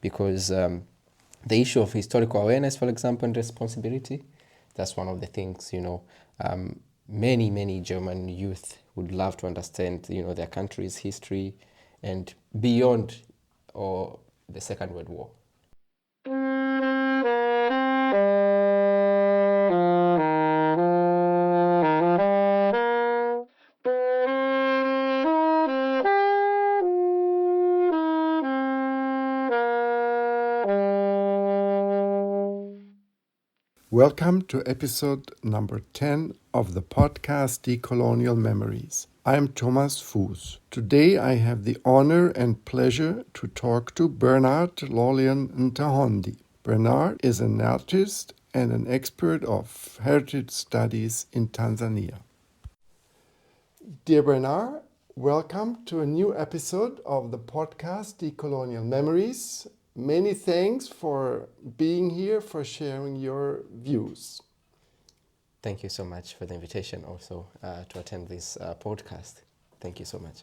because the issue of historical awareness, for example, and responsibility, that's one of the things, many German youth would love to understand, their country's history and beyond or the Second World War. Welcome to episode number 10 of the podcast Decolonial Memories. I'm Thomas Fuß. Today I have the honor and pleasure to talk to Bernard Laulian Ntahondi. Bernard is an artist and an expert of heritage studies in Tanzania. Dear Bernard, welcome to a new episode of the podcast Decolonial Memories. Many thanks for being here, for sharing your views. Thank you so much for the invitation also to attend this podcast. Thank you so much.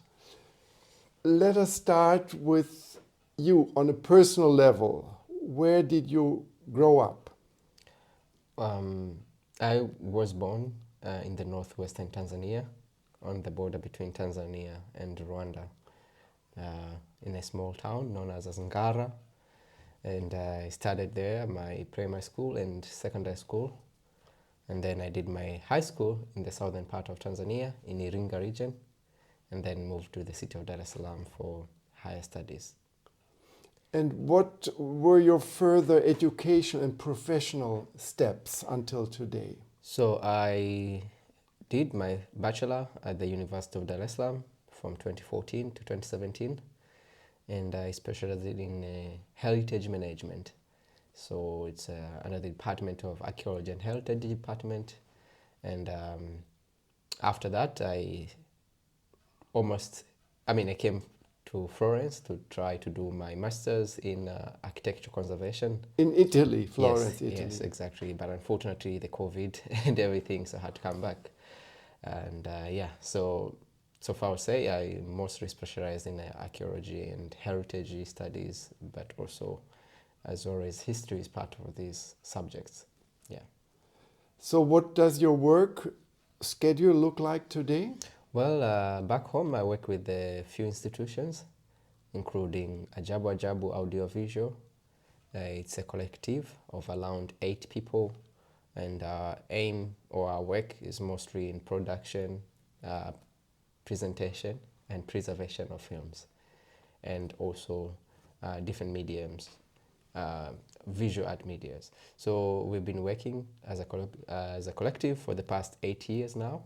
Let us start with you on a personal level. Where did you grow up? I was born in the northwestern Tanzania, on the border between Tanzania and Rwanda, in a small town known as Ngara. And I started there, my primary school and secondary school. And then I did my high school in the southern part of Tanzania, in Iringa region, and then moved to the city of Dar es Salaam for higher studies. And what were your further education and professional steps until today? So I did my bachelor at the University of Dar es Salaam from 2014 to 2017. And I specialized in heritage management. So it's under the Department of Archaeology and Heritage Department. And after that, I came to Florence to try to do my master's in architecture conservation. In Italy, Florence, yes, Italy. Yes, exactly. But unfortunately, the COVID and everything, so I had to come back. And so far I would say I mostly specialize in archaeology and heritage studies, but also, as always, history is part of these subjects. Yeah. So what does your work schedule look like today? Well, back home I work with a few institutions, including Ajabu Ajabu Audiovisual. It's a collective of around 8 people, and our aim or our work is mostly in production, presentation and preservation of films, and also different mediums, visual art medias. So we've been working as a collective for the past 8 years now,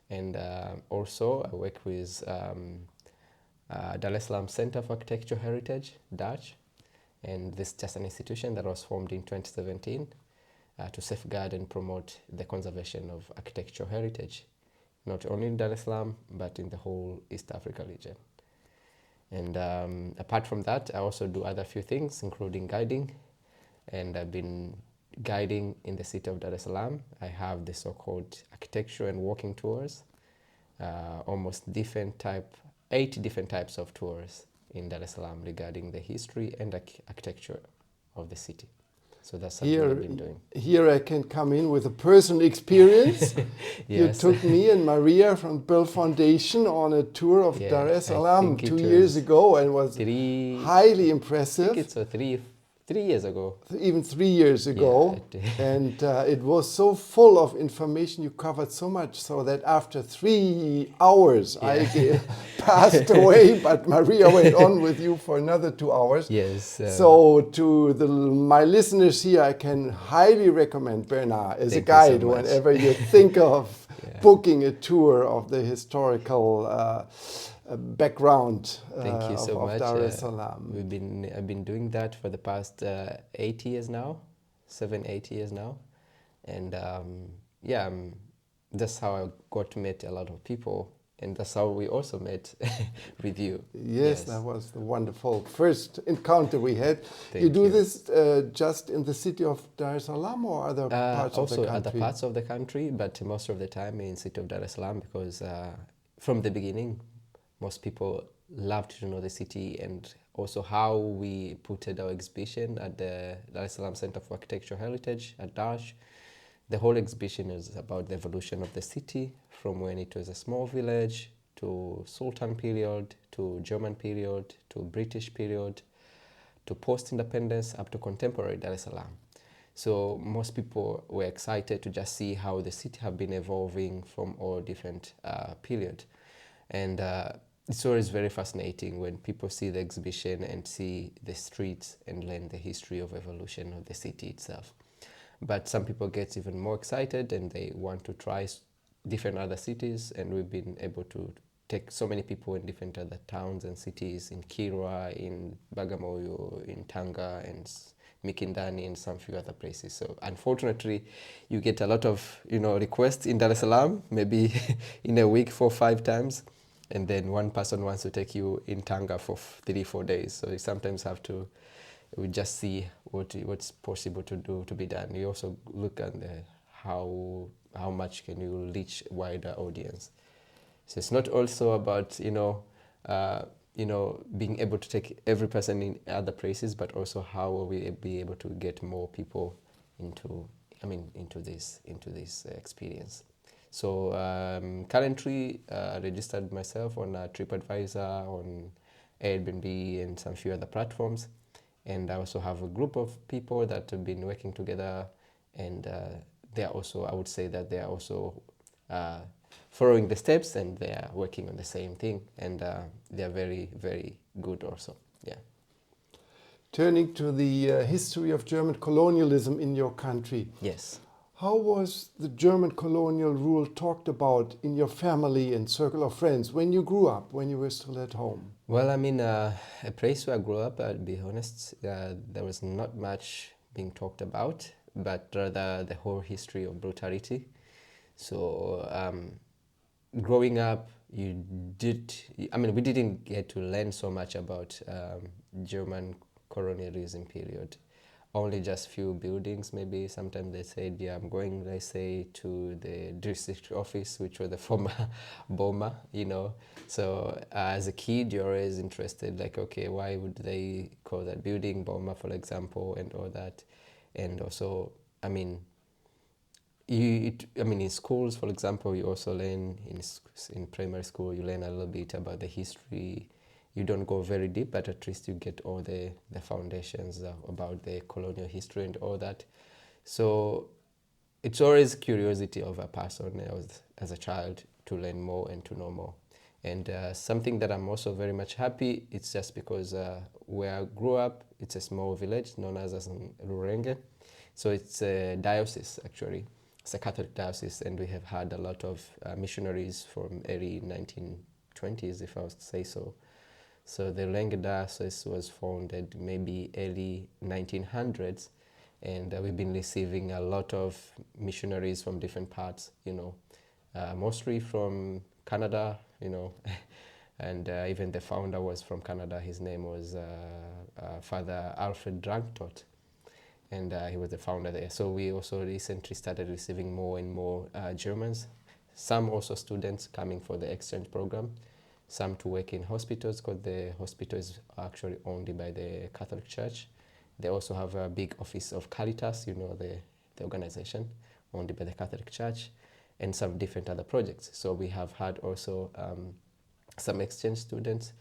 and also I work with Dar es Salaam Center for Architectural Heritage, Dutch, and this is just an institution that was formed in 2017 to safeguard and promote the conservation of architectural heritage, not only in Dar es Salaam, but in the whole East Africa region. And apart from that, I also do other few things, including guiding. And I've been guiding in the city of Dar es Salaam. I have the so-called architecture and walking tours, almost 8 different types of tours in Dar es Salaam regarding the history and architecture of the city. So that's something I've been doing. Here I can come in with a personal experience. Yes. You took me and Maria from Bill Foundation on a tour of Dar es Salaam 2 years ago, and was highly impressive. I think it's 3 years ago. Even 3 years ago. Yeah. And it was so full of information. You covered so much so that after 3 hours I passed away, but Maria went on with you for another 2 hours. Yes. So to my listeners here, I can highly recommend Bernard as a guide whenever you think of booking a tour of the historical background Thank you so much. of Dar es Salaam. I've been doing that for the past 8 years now, 7-8 years now, and that's how I got to meet a lot of people, and that's how we also met with you. Yes, that was the wonderful first encounter we had. Thank you do this just in the city of Dar es Salaam or other parts of the country? Also other parts of the country, but most of the time in the city of Dar es Salaam, because from the beginning, most people loved to know the city and also how we put our exhibition at the Dar es Salaam Center for Architectural Heritage at Darsh. The whole exhibition is about the evolution of the city from when it was a small village to Sultan period, to German period, to British period, to post-independence, up to contemporary Dar es Salaam. So most people were excited to just see how the city have been evolving from all different periods. And it's always very fascinating when people see the exhibition and see the streets and learn the history of evolution of the city itself. But some people get even more excited and they want to try different other cities, and we've been able to take so many people in different other towns and cities, in Kilwa, in Bagamoyo, in Tanga, and Mikindani, and some few other places. So unfortunately, you get a lot of requests in Dar es Salaam, maybe in a week 4 or 5 times, and then one person wants to take you in Tanga for 3 or 4 days. So you sometimes have to just see what's possible to be done. You also look at how much can you reach wider audience. So it's not also about being able to take every person in other places, but also how will we be able to get more people into this experience. So currently registered myself on TripAdvisor, on Airbnb, and some few other platforms. And I also have a group of people that have been working together, and they are also, I would say that they are also following the steps, and they are working on the same thing, and they are very, very good also. Yeah. Turning to the history of German colonialism in your country. Yes. How was the German colonial rule talked about in your family and circle of friends when you grew up, when you were still at home? Well, a place where I grew up, I'll be honest, there was not much being talked about, but rather the whole history of brutality. So growing up, we didn't get to learn so much about German colonialism period. Only just few buildings, maybe. Sometimes they said, yeah, I'm going, let's say, to the district office, which was the former Boma, So as a kid, you're always interested, like, okay, why would they call that building Boma, for example, and all that. And also, in schools, for example, you also learn in primary school, you learn a little bit about the history. You don't go very deep, but at least you get all the foundations about the colonial history and all that. So it's always curiosity of a person as a child to learn more and to know more. And something that I'm also very much happy, it's just because where I grew up, it's a small village known as Rurenge. So it's a diocese, actually. It's a Catholic diocese, and we have had a lot of missionaries from early 1920s, if I was to say so. So the Rurenge diocese was founded maybe early 1900s, and we've been receiving a lot of missionaries from different parts, mostly from Canada, and even the founder was from Canada. His name was Father Alfred Dranktot, and he was the founder there. So we also recently started receiving more and more Germans, some also students coming for the exchange program, some to work in hospitals, because the hospital is actually owned by the Catholic Church. They also have a big office of Caritas, the organization owned by the Catholic Church, and some different other projects. So we have had also some exchange students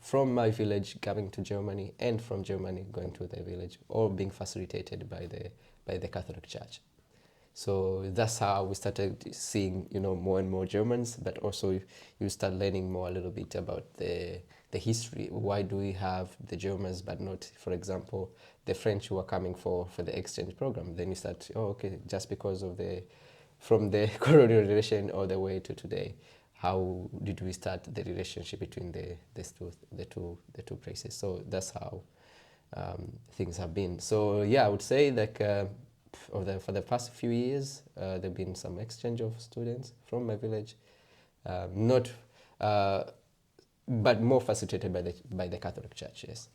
from my village coming to Germany, and from Germany going to the village, all being facilitated by the Catholic Church. So that's how we started seeing, more and more Germans, but also you start learning more a little bit about the history. Why do we have the Germans, but not, for example, the French who are coming for the exchange program? Then you start, just because of from the colonial relation all the way to today, how did we start the relationship between the two places? So that's how things have been. So yeah, I would say that for the past few years, there have been some exchange of students from my village, but more facilitated by the Catholic Church, yes.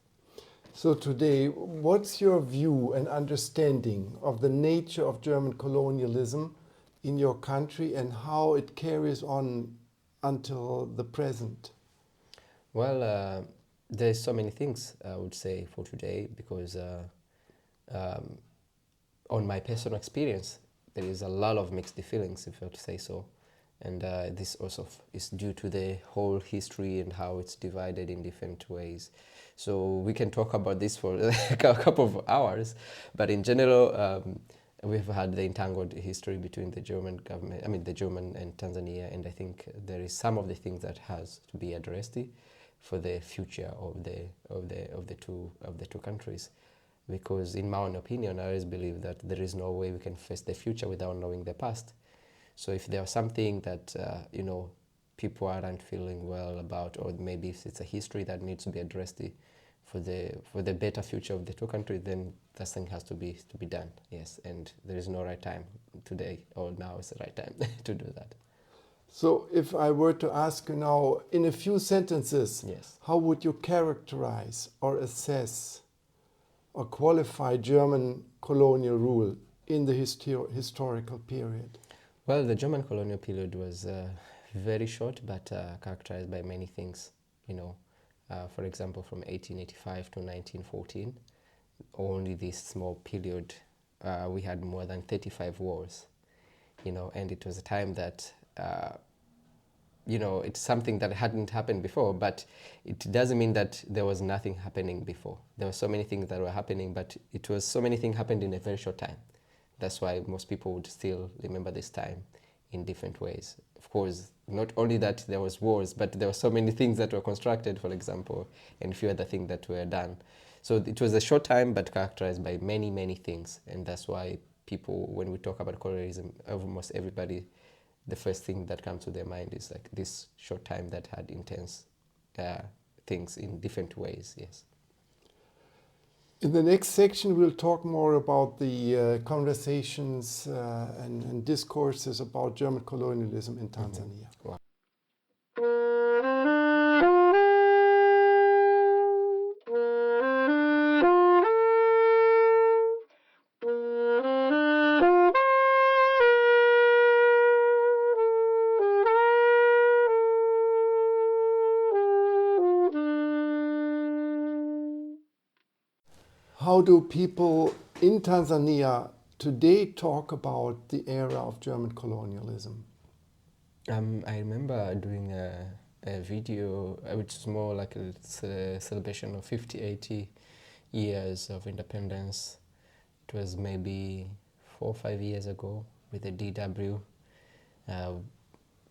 So today, what's your view and understanding of the nature of German colonialism in your country and how it carries on until the present? Well, There's so many things I would say for today, because um, on my personal experience, there is a lot of mixed feelings, if I were to say so. And this also is due to the whole history and how it's divided in different ways. So we can talk about this for a couple of hours, but in general, we've had the entangled history between the German government, the German and Tanzania, and I think there is some of the things that has to be addressed for the future of the two countries. Because in my own opinion, I always believe that there is no way we can face the future without knowing the past. So if there's something that people aren't feeling well about, or maybe if it's a history that needs to be addressed for the better future of the two countries, then that thing has to be done. Yes, and there is no right time today, or now is the right time to do that. So if I were to ask you now in a few sentences, Yes. how would you characterize or assess or qualify German colonial rule in the historical period? Well, the German colonial period was very short, but characterized by many things. For example, from 1885 to 1914, only this small period, we had more than 35 wars. And it was a time that it's something that hadn't happened before, but it doesn't mean that there was nothing happening before. There were so many things that were happening, but it was so many things happened in a very short time. That's why most people would still remember this time in different ways. Of course, not only that there was wars, but there were so many things that were constructed, for example, and a few other things that were done. So it was a short time, but characterized by many, many things. And that's why people, when we talk about colonialism, almost everybody, the first thing that comes to their mind is like this short time that had intense things in different ways, yes. In the next section, we'll talk more about the conversations and discourses about German colonialism in Tanzania. Mm-hmm. Wow. How do people in Tanzania today talk about the era of German colonialism? I remember doing a video, which is more like a celebration of 50, 80 years of independence. It was maybe 4 or 5 years ago with the DW.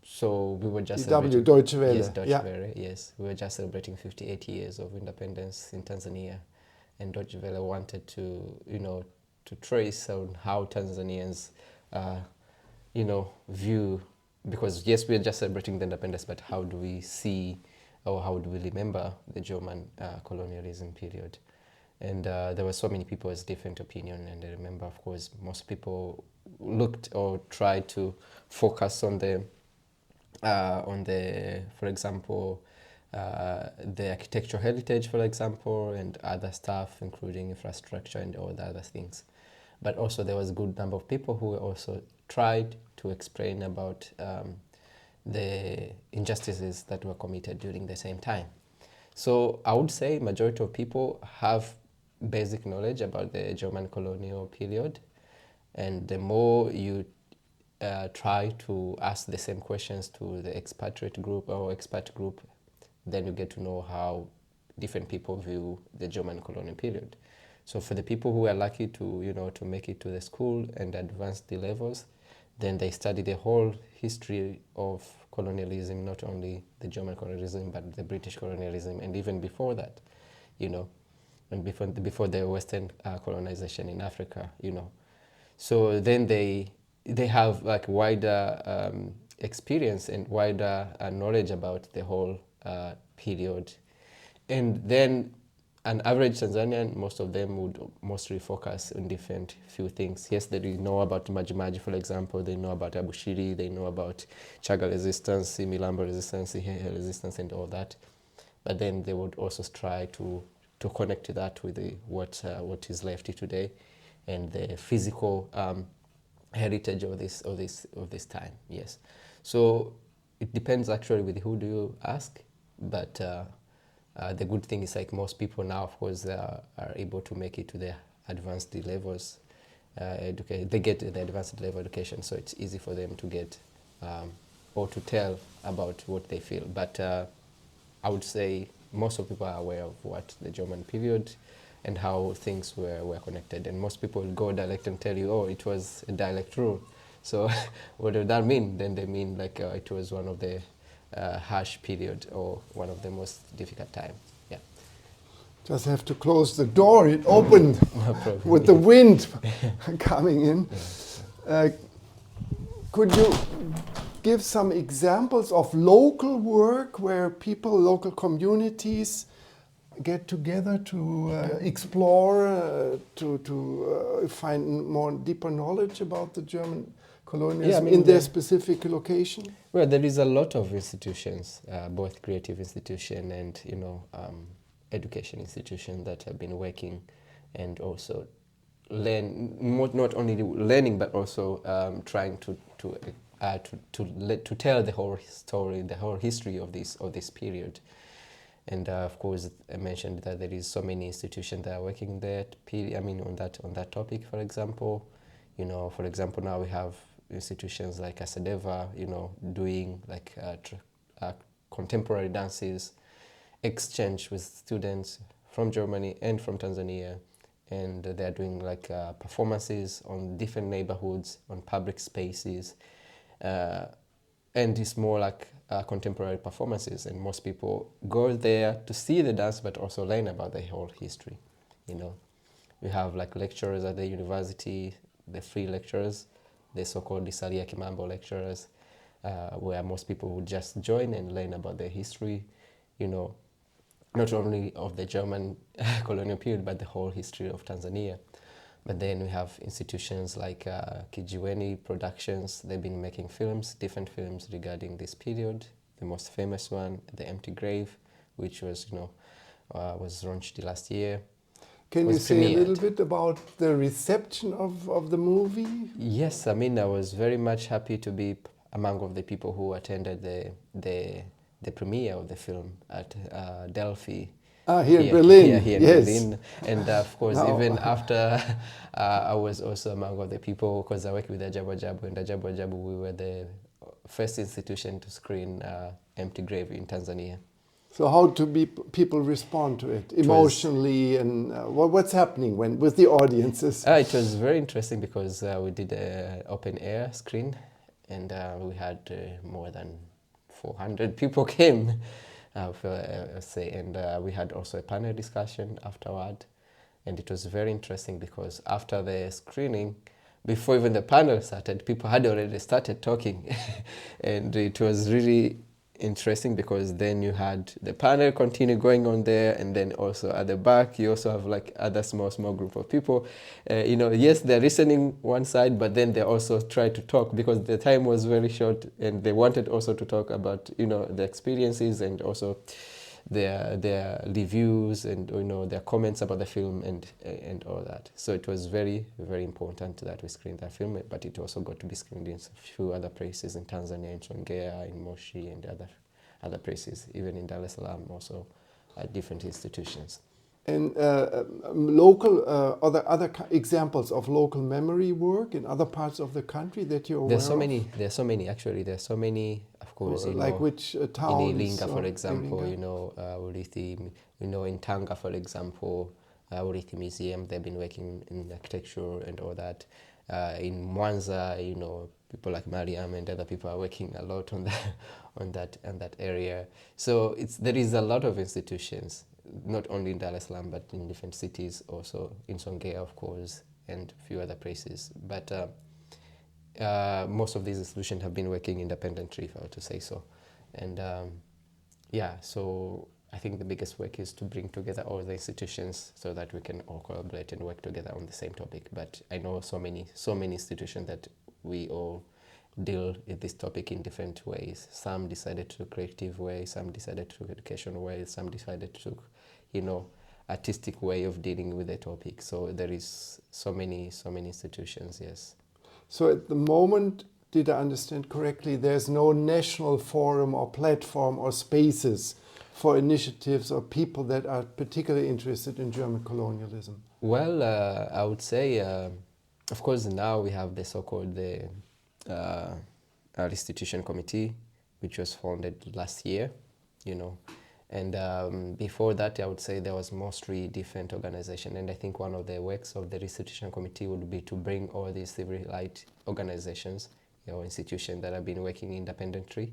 So we were just DW, Deutsche Welle. Yes, Deutsche Welle, yes. We were just celebrating 58 years of independence in Tanzania. And Deutsche Welle wanted to, to trace on how Tanzanians, view, because yes, we are just celebrating the independence, but how do we see, or how do we remember the German colonialism period? And there were so many people with different opinion, and I remember, of course, most people looked or tried to focus on the, for example, the architectural heritage, for example, and other stuff, including infrastructure and all the other things. But also there was a good number of people who also tried to explain about the injustices that were committed during the same time. So I would say majority of people have basic knowledge about the German colonial period, and the more you try to ask the same questions to the expatriate group or expat group, then you get to know how different people view the German colonial period. So for the people who are lucky to, to make it to the school and advance the levels, then they study the whole history of colonialism, not only the German colonialism, but the British colonialism, and even before that, and before the Western colonization in Africa, So then they have like wider experience and wider knowledge about the whole period. And then an average Tanzanian, most of them would mostly focus on different few things. Yes, they know about Majimaji, for example, they know about Abushiri, they know about Chaga resistance, Milambo resistance, Hehe resistance, and all that. But then they would also try to connect that with what is left today and the physical heritage of this time. Yes, so it depends actually with who do you ask, but The good thing is like most people now, of course, are able to make it to the advanced levels. They get the advanced level education, so it's easy for them to get or to tell about what they feel. But I would say most of people are aware of what the German period and how things were connected. And most people will go dialect and tell you, oh, it was a dialect rule. So what does that mean? Then they mean like it was one of the harsh period or one of the most difficult times. Yeah. Just have to close the door. It opened No problem. with the wind coming in. Could you give some examples of local work where people, local communities get together to explore, to find more deeper knowledge about the German colonialism in their specific location? Well, there is a lot of institutions, both creative institutions and education institutions that have been working and also not only learning but also trying to tell the whole story, the whole history of this period. And of course, I mentioned that there is so many institutions that are working that period. I mean, on that topic, for example, for example, now we have institutions like Asadeva, doing like contemporary dances, exchange with students from Germany and from Tanzania, and they're doing like performances on different neighborhoods, on public spaces, and it's more like contemporary performances, and most people go there to see the dance but also learn about the whole history. We have like lecturers at the university, the free lecturers, the so-called Isalia Kimambo lecturers, where most people would just join and learn about the history, not only of the German colonial period, but the whole history of Tanzania. But then we have institutions like Kijiweni Productions. They've been making different films regarding this period. The most famous one, The Empty Grave, which was launched last year. Can you say a little bit about the reception of the movie? Yes, I mean, I was very much happy to be among of the people who attended the premiere of the film at Delphi. Here in Berlin. Here in Berlin. And of course, even after, I was also among of the people, because I work with Ajabu Ajabu, and Ajabu Ajabu, we were the first institution to screen Empty Grave in Tanzania. So how do people respond to it emotionally, and what's happening with the audiences? It was very interesting because we did an open air screen, and we had more than 400 people came, and we had also a panel discussion afterward, and it was very interesting because after the screening, before even the panel started, people had already started talking, and it was really interesting because then you had the panel continue going on there, and then also at the back you also have like other small group of people. Yes, they're listening one side, but then they also try to talk because the time was very short, and they wanted also to talk about the experiences and also their reviews and their comments about the film and all that. So it was very, very important that we screened that film, but it also got to be screened in a few other places in Tanzania, in Songea, in Moshi, and other places, even in Dar es Salaam, also at different institutions. And local, other examples of local memory work in other parts of the country that you're aware of? There's so many, actually. There's so many, of course. Like which towns? In Iringa, for example, Urithi, in Tanga, for example, Urithi Museum, they've been working in architecture and all that. In Mwanza, people like Mariam and other people are working a lot on that area. So there is a lot of institutions, not only in Dar es Salaam, but in different cities, also in Songea, of course, and a few other places. But most of these institutions have been working independently, if I were to say so. And so I think the biggest work is to bring together all the institutions so that we can all collaborate and work together on the same topic. But I know so many institutions that we all deal with this topic in different ways. Some decided to creative way, some decided to educational way, some decided to, artistic way of dealing with the topic. So there is so many institutions, yes. So at the moment, did I understand correctly, there's no national forum or platform or spaces for initiatives or people that are particularly interested in German colonialism? Well, I would say, of course, now we have the so-called Restitution Committee, which was founded last year, And before that, I would say there was mostly different organizations. And I think one of the works of the Restitution Committee would be to bring all these civil rights organizations or institutions that have been working independently.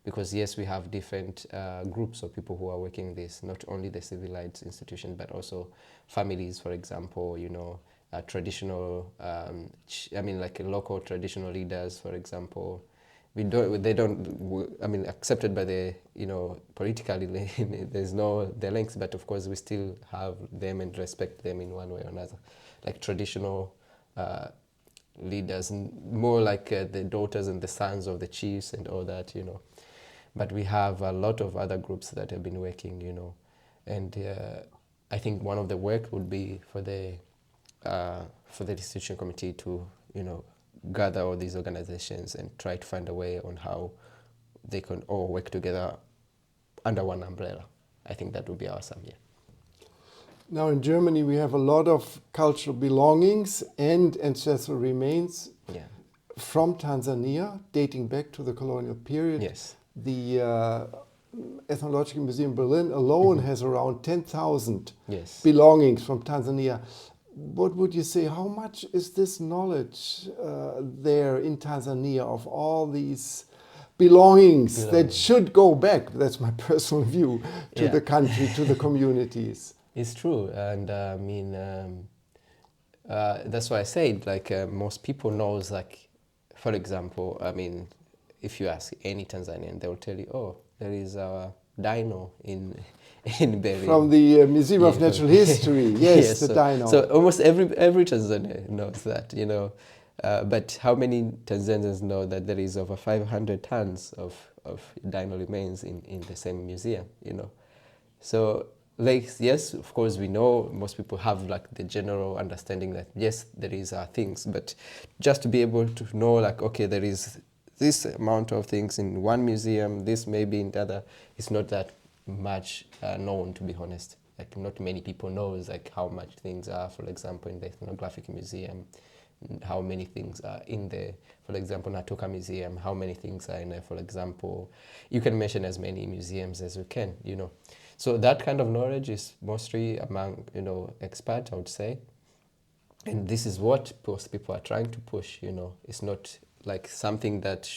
Because yes, we have different groups of people who are working this, not only the civil rights institution, but also families, for example, traditional, like local traditional leaders, for example. Accepted by the, politically, there's no the links, but of course we still have them and respect them in one way or another. Like traditional leaders, more like the daughters and the sons of the chiefs and all that, But we have a lot of other groups that have been working, And I think one of the work would be for the Restitution Committee to, gather all these organizations and try to find a way on how they can all work together under one umbrella. I think that would be awesome, yeah. Now in Germany we have a lot of cultural belongings and ancestral remains from Tanzania, dating back to the colonial period. Yes. The Ethnological Museum Berlin alone has around 10,000 belongings from Tanzania. What would you say, how much is this knowledge there in Tanzania of all these belongings that should go back, that's my personal view, to the country, to the communities? It's true, and that's why I said, most people knows, for example, if you ask any Tanzanian, they will tell you, oh, there is a dino in Berlin. From the Museum of Natural History, yes, the dino. So almost every Tanzanian knows that, But how many Tanzanians know that there is over 500 tons of dino remains in the same museum, So, yes, of course, we know most people have the general understanding that yes, there is things, but just to be able to know okay, there is this amount of things in one museum, this maybe in the other, it's not that much known, to be honest. Not many people knows how much things are, for example, in the Ethnographic Museum, how many things are in the, for example, Natuka Museum, how many things are in there, for example. You can mention as many museums as you can, So that kind of knowledge is mostly among, experts, I would say. And this is what most people are trying to push, It's not something that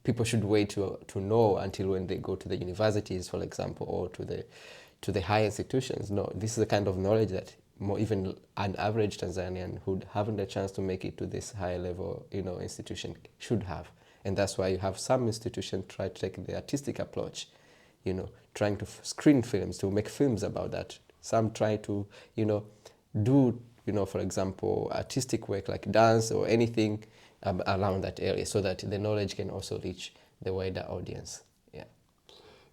people should wait to know until when they go to the universities, for example, or to the high institutions. No, this is the kind of knowledge that even an average Tanzanian who haven't a chance to make it to this high level, institution should have. And that's why you have some institutions try to take the artistic approach, trying to screen films, to make films about that. Some try to, do, for example, artistic work like dance or anything around that area, so that the knowledge can also reach the wider audience. Yeah.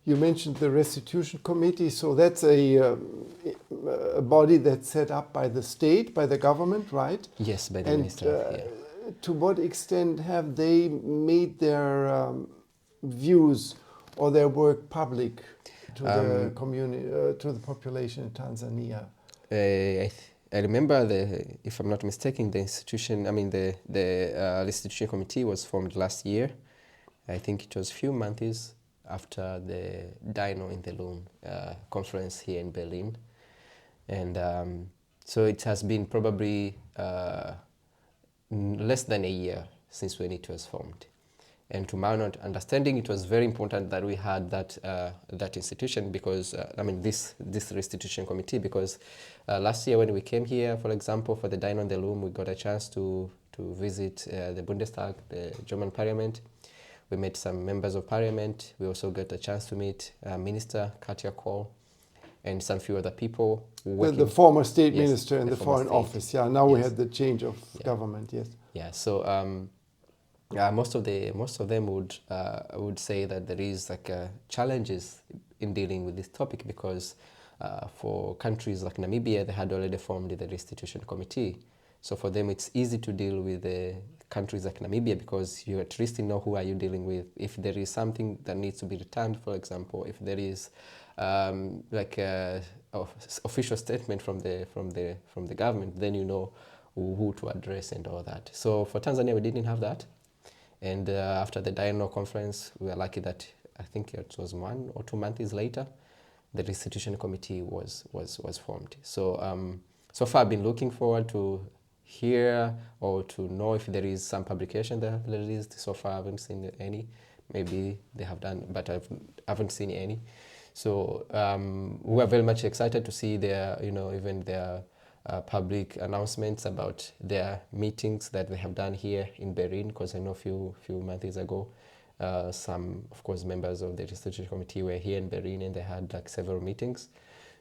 You mentioned the Restitution Committee, so that's a body that's set up by the state, by the government, right? Yes, by the minister. To what extent have they made their views or their work public to the community, to the population in Tanzania? I remember, if I'm not mistaken, the institution, the Restitution Committee was formed last year. I think it was a few months after the Dino in the Loom conference here in Berlin. And so it has been probably less than a year since when it was formed. And to my understanding, it was very important that we had that institution because, this Restitution Committee, because last year when we came here, for example, for the Dine on the Loom, we got a chance to visit the Bundestag, the German parliament. We met some members of parliament. We also got a chance to meet Minister Katia Kohl and some few other people. The former state minister in the Foreign Office. Yeah, now we had the change of government, yes. Yeah, so most of them would say that there is challenges in dealing with this topic because for countries like Namibia, they had already formed the Restitution Committee, So for them, it's easy to deal with countries like Namibia because you at least know who are you dealing with. If there is something that needs to be returned, for example, if there is like a official statement from the government, then you know who to address and all that. So for Tanzania, we didn't have that. And after the dialogue conference, we were lucky that I think it was 1 or 2 months later, the Restitution Committee was formed. So so far I've been looking forward to hear or to know if there is some publication that have released. So far I haven't seen any. Maybe they have done, but I haven't seen any. So we are very much excited to see their, even their public announcements about their meetings that they have done here in Berlin, because I know a few months ago, some, of course, members of the Restitution Committee were here in Berlin and they had like several meetings.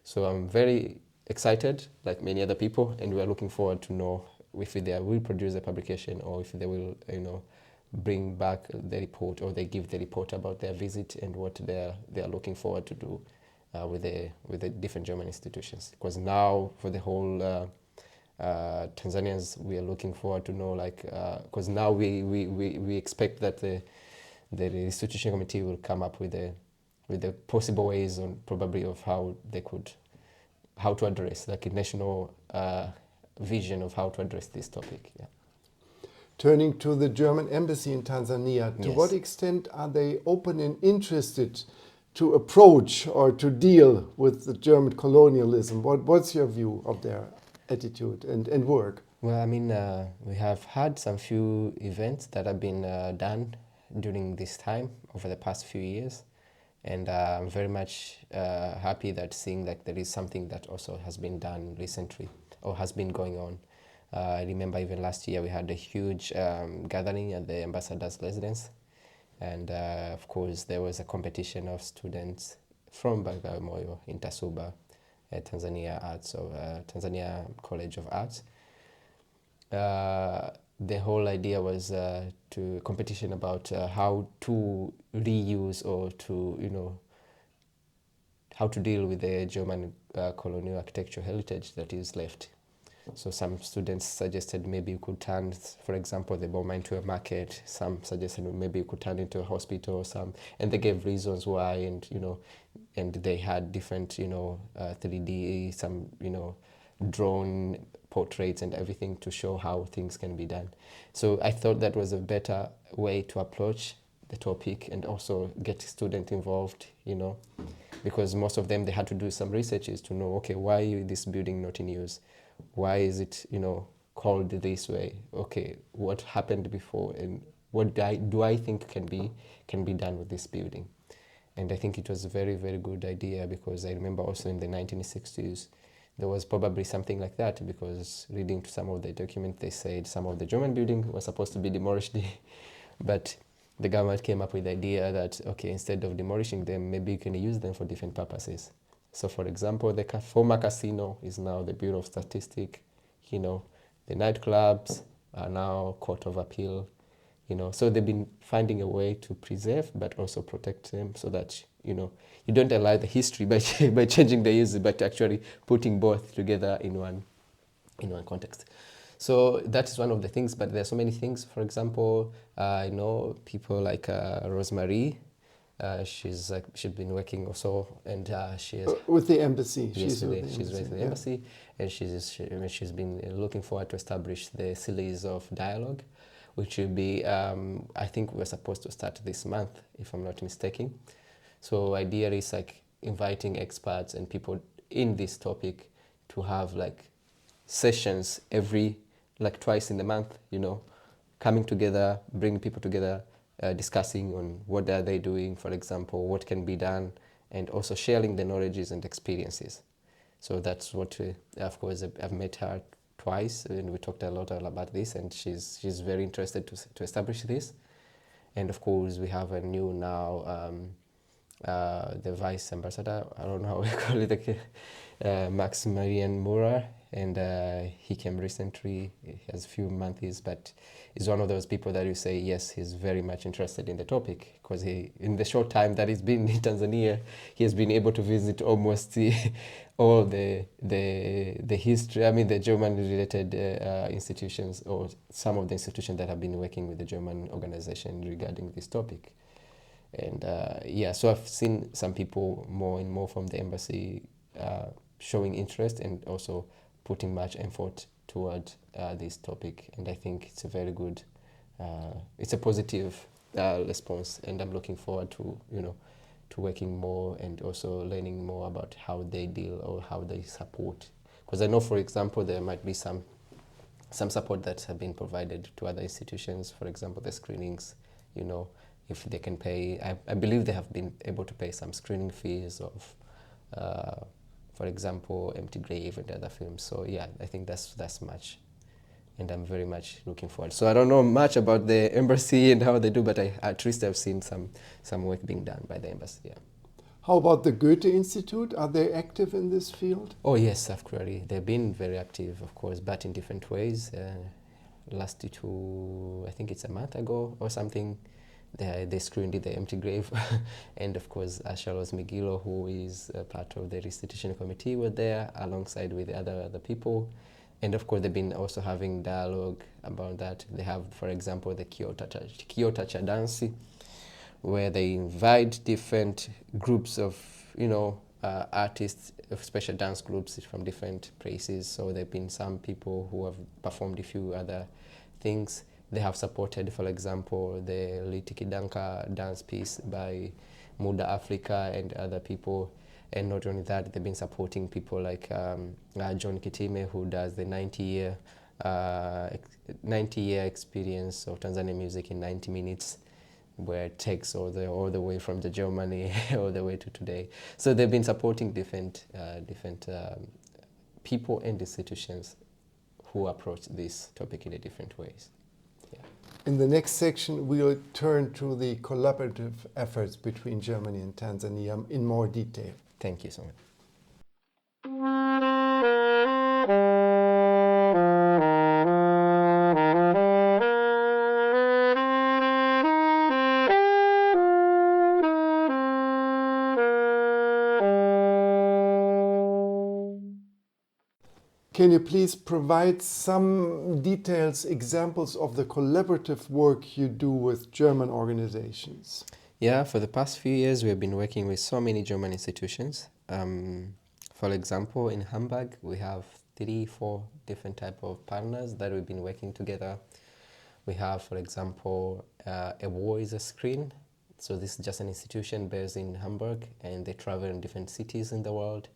So I'm very excited, like many other people, and we are looking forward to know if they will produce a publication or if they will, bring back the report, or they give the report about their visit and what they are looking forward to do with the different German institutions. Because now for the whole Tanzanians, we are looking forward to know, like, because now we expect that the Restitution Committee will come up with the possible ways on probably of how to address, like, a national vision of how to address this topic. Yeah. Turning to the German embassy in Tanzania, to what extent are they open and interested to approach or to deal with the German colonialism? What's your view of their attitude and work? Well, I mean, we have had some few events that have been done during this time over the past few years, and I'm very much happy that seeing that there is something that also has been done recently or has been going on. I remember even last year we had a huge gathering at the ambassador's residence, and of course there was a competition of students from Bagamoyo in Tasuba, Tanzania Tanzania College of Arts. The whole idea was to competition about how to reuse or to how to deal with the German colonial architectural heritage that is left. So some students suggested maybe you could turn, for example, the Boma into a market. Some suggested maybe you could turn into a hospital. And they gave reasons why, and they had different 3D, some drone portraits and everything to show how things can be done. So I thought that was a better way to approach the topic and also get students involved, because most of them, they had to do some researches to know, okay, why is this building not in use? Why is it, called this way? Okay, what happened before, and what do I think can be done with this building? And I think it was a very, very good idea, because I remember also in the 1960s, there was probably something like that, because reading to some of the documents, they said some of the German buildings were supposed to be demolished, but the government came up with the idea that, okay, instead of demolishing them, maybe you can use them for different purposes. So, for example, the former casino is now the Bureau of Statistics. The nightclubs are now Court of Appeal. So they've been finding a way to preserve but also protect them, so that you don't allow the history by changing the use, but actually putting both together in one context. So that is one of the things. But there are so many things. For example, I know people like Rosemary. She's been working also, and she is with the embassy. Yes, she's with the embassy, and she's been looking forward to establish the series of dialogue, which will be I think we're supposed to start this month, if I'm not mistaken. So idea is like inviting experts and people in this topic to have like sessions twice in the month, coming together, bringing people together, discussing on what are they doing, for example, what can be done, and also sharing the knowledges and experiences. So that's what, of course, I've met her twice, and we talked a lot about this, and she's very interested to establish this. And of course, we have a new now, the vice ambassador, I don't know how we call it, Maximilian Murer, and he came recently. He has a few months, but he's one of those people that you say, yes, he's very much interested in the topic, because in the short time that he's been in Tanzania, he has been able to visit almost all the history, the German-related institutions, or some of the institutions that have been working with the German organization regarding this topic. And so I've seen some people more and more from the embassy showing interest and also putting much effort toward this topic. And I think it's a very good, it's a positive response. And I'm looking forward to, to working more and also learning more about how they deal or how they support. Because I know, for example, there might be some support that have been provided to other institutions, for example, the screenings, if they can pay. I believe they have been able to pay some screening fees of, for example, Empty Grave and other films. So yeah, I think that's much. And I'm very much looking forward. So I don't know much about the embassy and how they do, but at least I've seen some work being done by the embassy, yeah. How about the Goethe Institute? Are they active in this field? Oh yes, absolutely. They've been very active, of course, but in different ways. Last I think it's a month ago or something, they screened the Empty Grave. And of course, Charles Migilo, who is part of the Restitution Committee, were there alongside with other people. And of course, they've been also having dialogue about that. They have, for example, the Kyoto Chadansi, where they invite different groups of, artists, special dance groups from different places. So there have been some people who have performed a few other things. They have supported, for example, the Litikidanka dance piece by Muda Africa and other people. And not only that, they've been supporting people like John Kitime, who does the 90-year experience of Tanzanian music in 90 minutes, where it takes all the way from the Germany all the way to today. So they've been supporting different people and institutions who approach this topic in a different ways. Yeah. In the next section, we'll turn to the collaborative efforts between Germany and Tanzania in more detail. Thank you so much. Can you please provide some details, examples of the collaborative work you do with German organizations? Yeah, for the past few years, we have been working with so many German institutions. For example, in Hamburg, we have 3-4 different type of partners that we've been working together. We have, for example, A War is a Screen. So this is just an institution based in Hamburg, and they travel in different cities in the world.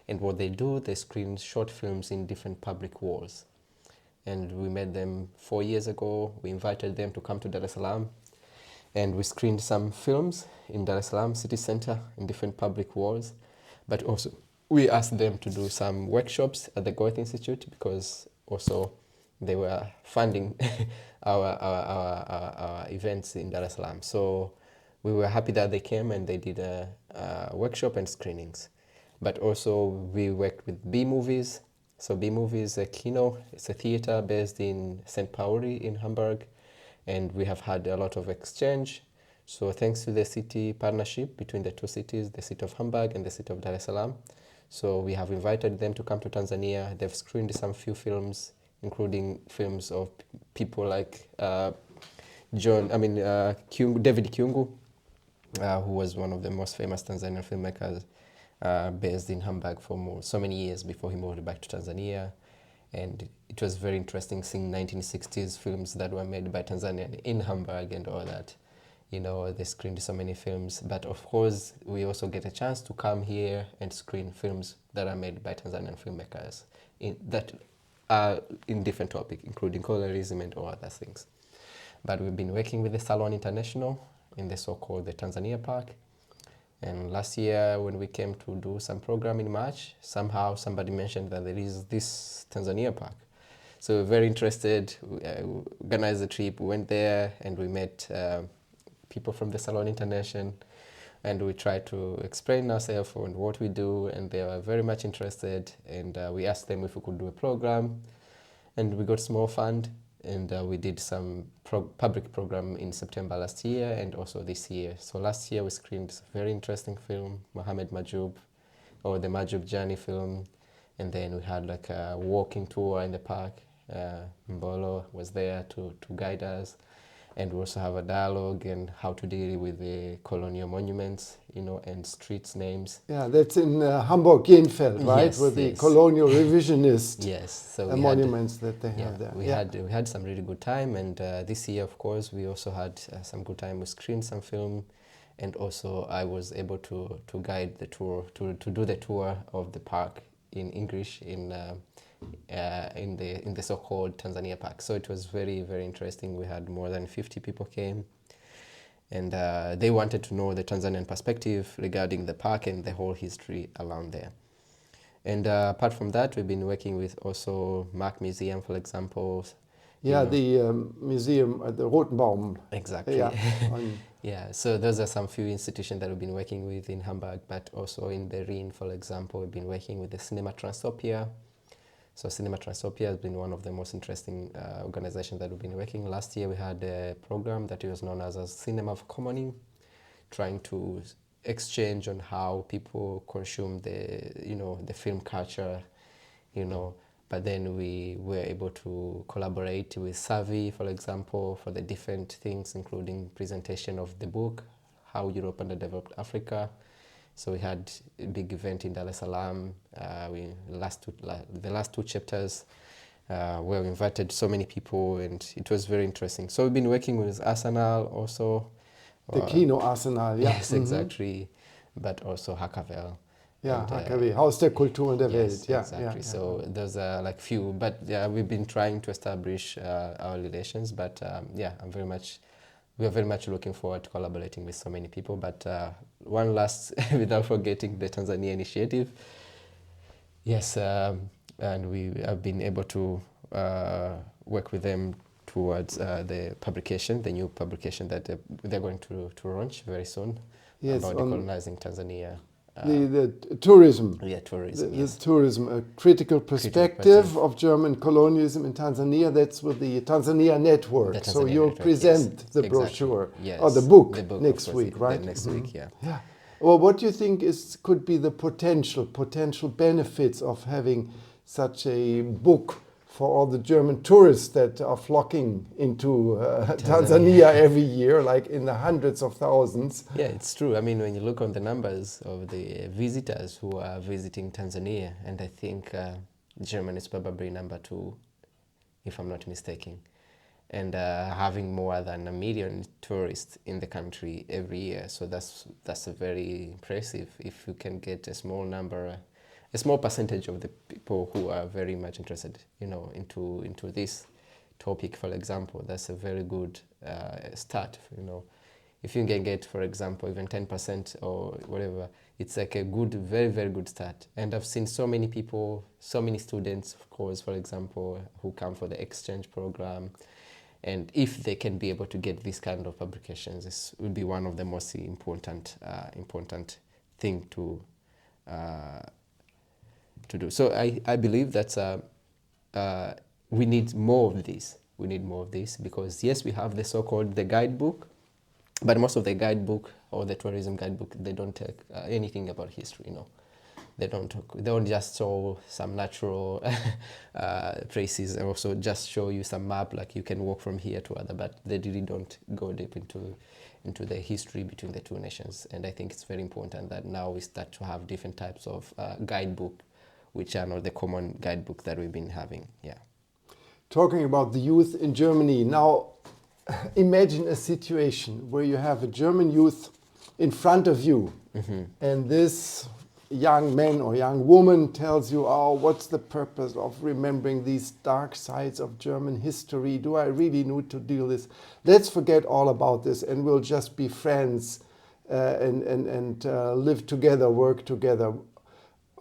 And what they do, they screen short films in different public walls. And we met them 4 years ago. We invited them to come to Dar es Salaam. And we screened some films in Dar es Salaam city center in different public walls. But also we asked them to do some workshops at the Goethe Institute, because also they were funding our events in Dar es Salaam. So we were happy that they came and they did a workshop and screenings. But also we worked with B-Movies. So B-Movies, a kino, it's a theater based in St. Pauli in Hamburg. And we have had a lot of exchange. So thanks to the city partnership between the two cities, the city of Hamburg and the city of Dar es Salaam. So we have invited them to come to Tanzania. They've screened some few films, including films of people like David Kyungu, who was one of the most famous Tanzanian filmmakers, based in Hamburg for so many years before he moved back to Tanzania. And it was very interesting seeing 1960s films that were made by Tanzania in Hamburg and all that. They screened so many films. But of course, we also get a chance to come here and screen films that are made by Tanzanian filmmakers that are in different topics, including colonialism and all other things. But we've been working with the Salon International in the so-called the Tanzania Park. And last year, when we came to do some program in March, somehow somebody mentioned that there is this Tanzania Park. So we're very interested. We organized a trip. We went there and we met people from the Salon International. and we tried to explain ourselves and what we do, and they were very much interested, and we asked them if we could do a program, and we got small fund, and we did some public program in September last year and also this year. So last year we screened a very interesting film, Mohammed Majoub, or the Majoub Journey film, and then we had like a walking tour in the park. Mbolo was there to guide us, and we also have a dialogue and how to deal with the colonial monuments, and streets names. Yeah, that's in Hamburg-Jenfeld, right? Yes, with the yes. colonial revisionist Yes, so monuments that they yeah, have there. we had some really good time, and this year, of course, we also had some good time. We screened some film, and also I was able to guide the tour, to do the tour of the park in English in the so-called Tanzania Park. So it was very, very interesting. We had more than 50 people came, and they wanted to know the Tanzanian perspective regarding the park and the whole history around there. And apart from that, we've been working with also Mark Museum, for example. Yeah, the museum at the Rotenbaum. Exactly. Yeah. Yeah, so those are some few institutions that we've been working with in Hamburg, but also in Berlin, for example, we've been working with the Cinema Transopia. So Cinema Transopia has been one of the most interesting organizations that we've been working. Last year we had a program that was known as a Cinema of Commoning, trying to exchange on how people consume the film culture, but then we were able to collaborate with Savi, for example, for the different things, including presentation of the book, How Europe Underdeveloped Africa. So we had a big event in Dar es Salaam. The last two chapters where we invited so many people, and it was very interesting. So we've been working with Arsenal also. The Kino Arsenal, yeah. Yes, exactly. But also Hakavel. Yeah, HKW, Haus der Kultur und der Welt. Yeah, exactly. Yeah. So those are like few, but yeah, we've been trying to establish our relations. But we are very much looking forward to collaborating with so many people. But one last, without forgetting the Tanzania initiative. Yes, and we have been able to work with them towards the new publication that they're going to launch very soon, about decolonizing Tanzania. The tourism. Yeah, tourism. The tourism, a critical perspective of German colonialism in Tanzania. That's with the Tanzania Network. So you'll present the brochure or the book next week, right? Next week, yeah. Yeah. Well, what do you think could be the potential benefits of having such a book for all the German tourists that are flocking into Tanzania every year, like in the hundreds of thousands? Yeah, it's true. I mean, when you look on the numbers of the visitors who are visiting Tanzania, and I think Germany is probably number 2, if I'm not mistaken, and having more than 1 million tourists in the country every year. So that's a very impressive. If you can get a small number, a small percentage of the people who are very much interested, into this topic, for example, that's a very good start. If you can get, for example, even 10% or whatever, it's like a good, very, very good start. And I've seen so many people, so many students, of course, for example, who come for the exchange program. And if they can be able to get this kind of publications, this would be one of the most important thing to do. So I believe that we need more of this. We need more of this because, yes, we have the so-called the guidebook, but most of the guidebook or the tourism guidebook, they don't take anything about history, They don't just show some natural places, and also just show you some map, like you can walk from here to other, but they really don't go deep into the history between the two nations. And I think it's very important that now we start to have different types of guidebook, which are not the common guidebook that we've been having. Yeah. Talking about the youth in Germany, now imagine a situation where you have a German youth in front of you, and this young man or young woman tells you, oh, what's the purpose of remembering these dark sides of German history? Do I really need to deal this? Let's forget all about this and we'll just be friends and live together, work together.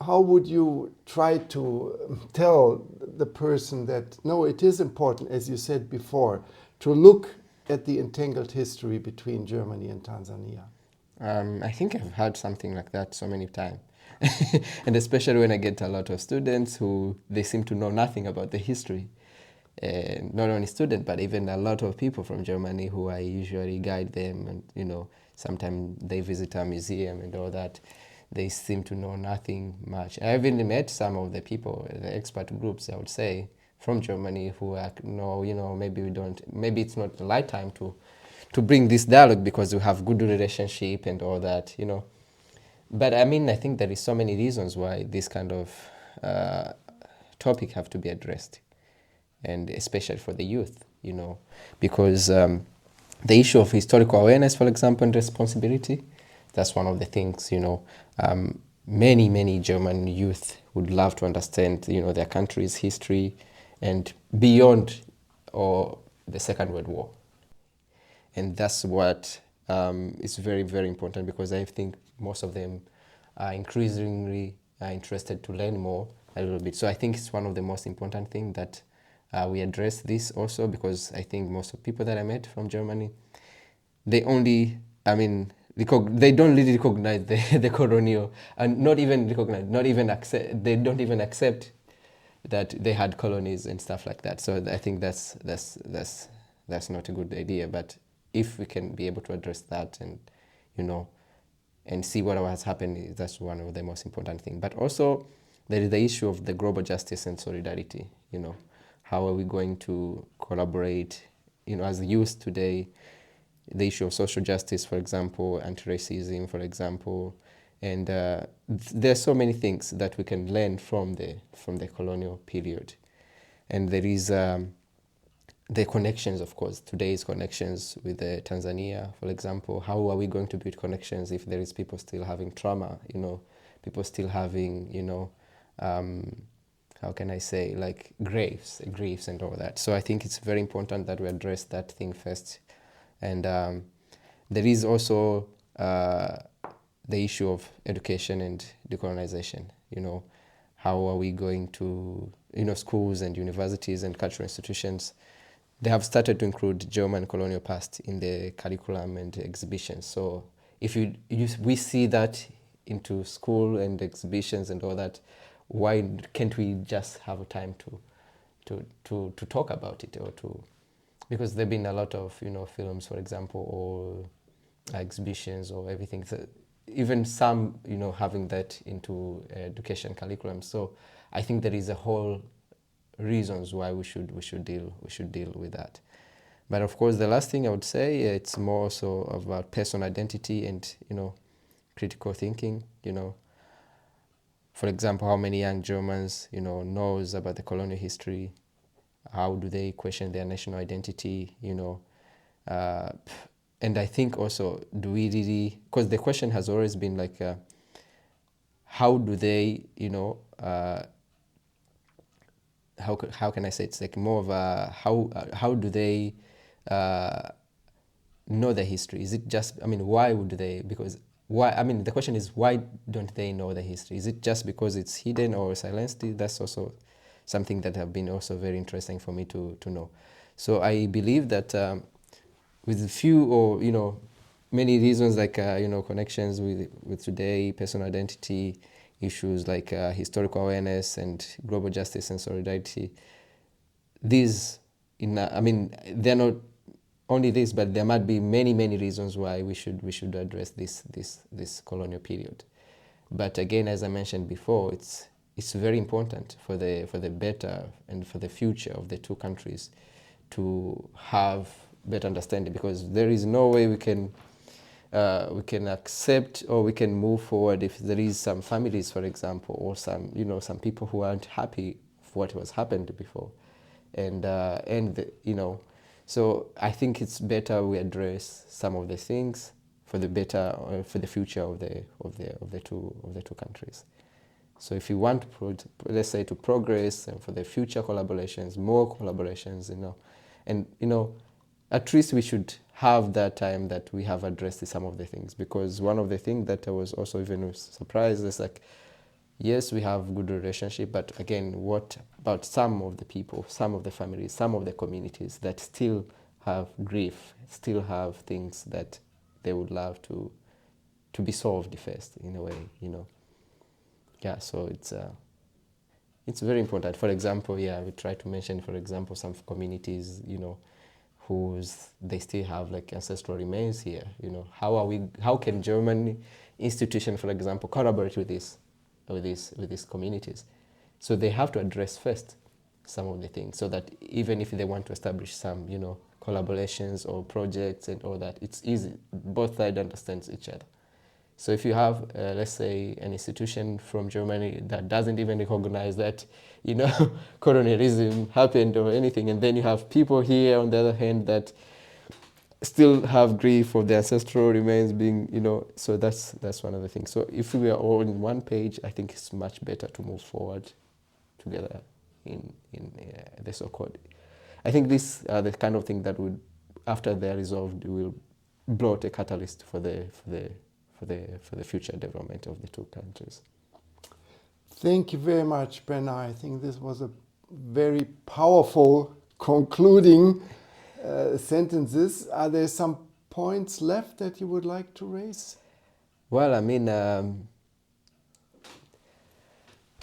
How would you try to tell the person that, no, it is important, as you said before, to look at the entangled history between Germany and Tanzania? I think I've heard something like that so many times. And especially when I get a lot of students who they seem to know nothing about the history. And not only students, but even a lot of people from Germany who I usually guide them, and sometimes they visit a museum and all that. They seem to know nothing much. I even met some of the people, the expert groups, I would say, from Germany who are, no, maybe it's not the right time to bring this dialogue because we have good relationship and all that. But I mean, I think there is so many reasons why this kind of topic have to be addressed, and especially for the youth, because the issue of historical awareness, for example, and responsibility, that's one of the things, many German youth would love to understand, their country's history and beyond or the Second World War. And that's what is very, very important, because I think most of them are increasingly interested to learn more a little bit. So I think it's one of the most important things that we address this also, because I think most of the people that I met from Germany, they only, they don't really recognize the colonial, and not even recognize, not even accept, they don't even accept that they had colonies and stuff like that. So I think that's not a good idea. But if we can be able to address that and, and see what has happened, that's one of the most important things. But also there is the issue of the global justice and solidarity. How are we going to collaborate, as youth today, the issue of social justice, for example, anti-racism, for example, and there are so many things that we can learn from the colonial period. And there is the connections, of course, today's connections with Tanzania, for example. How are we going to build connections if there is people still having trauma, people still having, how can I say, like griefs and all that. So I think it's very important that we address that thing first. And there is also the issue of education and decolonization. How are we going to, schools and universities and cultural institutions, they have started to include German colonial past in the curriculum and exhibitions. So if we see that into school and exhibitions and all that, why can't we just have a time to talk about it, because there've been a lot of films, for example, or exhibitions or everything. So even some having that into education curriculum. So I think there is a whole reasons why we should deal with that. But of course, the last thing I would say, it's more so about personal identity and critical thinking. For example, how many young Germans knows about the colonial history? How do they question their national identity? And I think also, do we really? Because the question has always been like, how do they? How can I say, it's like more of a how do they know the history? Is it just, why would they? Because why? The question is, why don't they know the history? Is it just because it's hidden or silenced? That's also something that have been also very interesting for me to know. So I believe that with a few or many reasons, like connections with today, personal identity issues, like historical awareness and global justice and solidarity, these they're not only this, but there might be many reasons why we should address this colonial period. But again, as I mentioned before, it's very important for the better and for the future of the two countries to have better understanding, because there is no way we can accept or we can move forward if there is some families, for example, or some people who aren't happy with what was happened before, so I think it's better we address some of the things for the better or for the future of the two countries. So if you want, let's say, to progress and for the future collaborations, more collaborations, and at least we should have that time that we have addressed some of the things. Because one of the things that I was also even surprised is like, yes, we have good relationship, but again, what about some of the people, some of the families, some of the communities that still have grief, still have things that they would love to to be solved first, in a way, Yeah, so it's very important. For example, we try to mention, for example, some communities, they still have like ancestral remains here. How can German institution, for example, collaborate with these communities? So they have to address first some of the things, so that even if they want to establish some, collaborations or projects and all that, it's easy. Both sides understand each other. So if you have, let's say, an institution from Germany that doesn't even recognize that, colonialism happened or anything, and then you have people here, on the other hand, that still have grief for the ancestral remains being, so that's one of the things. So if we are all in one page, I think it's much better to move forward together in the so-called. I think these are the kind of thing that would, after they're resolved, will brought a catalyst for the future development of the two countries. Thank you very much, Bernard. I think this was a very powerful concluding sentences. Are there some points left that you would like to raise? Well, I mean,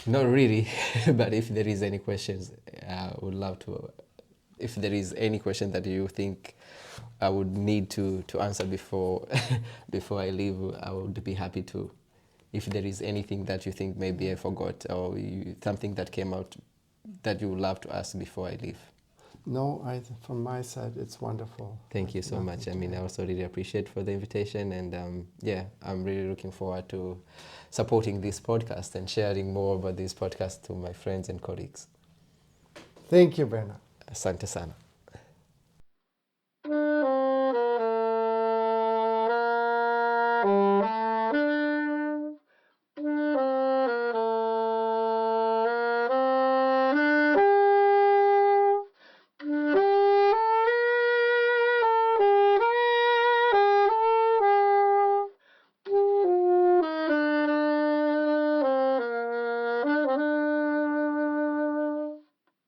not really, but if there is any questions, I would love to. If there is any question that you think I would need to answer before I leave, I would be happy to. If there is anything that you think maybe I forgot, or something that came out that you would love to ask before I leave. No, from my side, it's wonderful. Thank you so much. I mean, I also really appreciate for the invitation, and I'm really looking forward to supporting this podcast and sharing more about this podcast to my friends and colleagues. Thank you, Bernard. Asante sana.